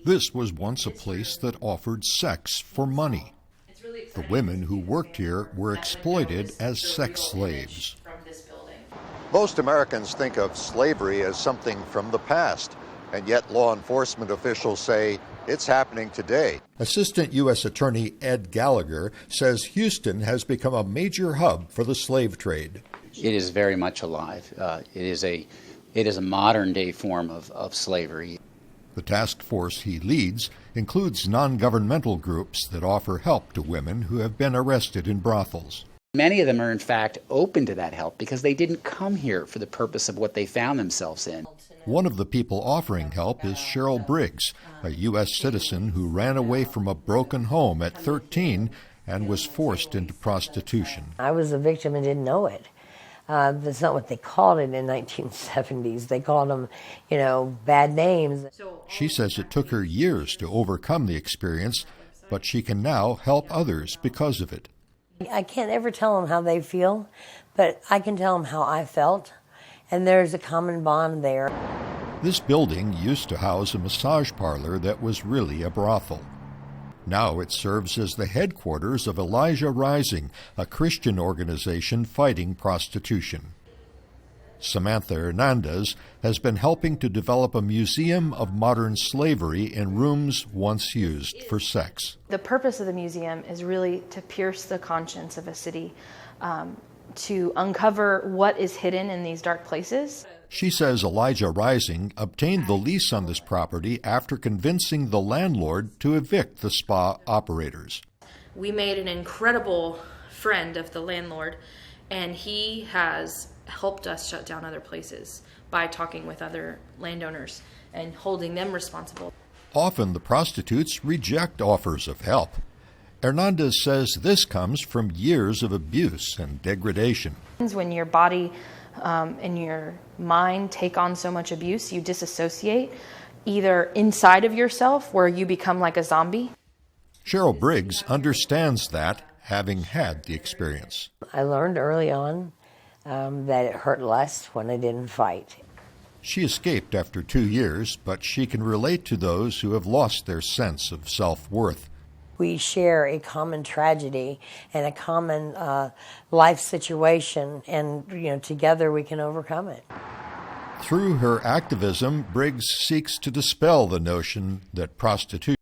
This was once a place that offered sex for money. The women who worked here were exploited as sex slaves. Most Americans think of slavery as something from the past, and yet law enforcement officials say it's happening today. Assistant U.S. Attorney Ed Gallagher says Houston has become a major hub for the slave trade. It is very much alive. It is a modern-day form of slavery. The task force he leads includes non-governmental groups that offer help to women who have been arrested in brothels. Many of them are, in fact, open to that help because they didn't come here for the purpose of what they found themselves in. One of the people offering help is Cheryl Briggs, a U.S. citizen who ran away from a broken home at 13 and was forced into prostitution. I was a victim and didn't know it. That's not what they called it in the 1970s. They called them, bad names. She says it took her years to overcome the experience, but she can now help others because of it. I can't ever tell them how they feel, but I can tell them how I felt, and there's a common bond there. This building used to house a massage parlor that was really a brothel. Now it serves as the headquarters of Elijah Rising, a Christian organization fighting prostitution. Samantha Hernandez has been helping to develop a museum of modern slavery in rooms once used for sex. The purpose of the museum is really to pierce the conscience of a city, to uncover what is hidden in these dark places. She says Elijah Rising obtained the lease on this property after convincing the landlord to evict the spa operators. We made an incredible friend of the landlord, and he has helped us shut down other places by talking with other landowners and holding them responsible. Often the prostitutes reject offers of help. Hernandez says this comes from years of abuse and degradation. When your body and your mind take on so much abuse, you disassociate either inside of yourself where you become like a zombie. Cheryl Briggs understands that, having had the experience. I learned early on that it hurt less when I didn't fight. She escaped after 2 years, but she can relate to those who have lost their sense of self-worth. We share a common tragedy and a common life situation, and together we can overcome it. Through her activism, Briggs seeks to dispel the notion that prostitution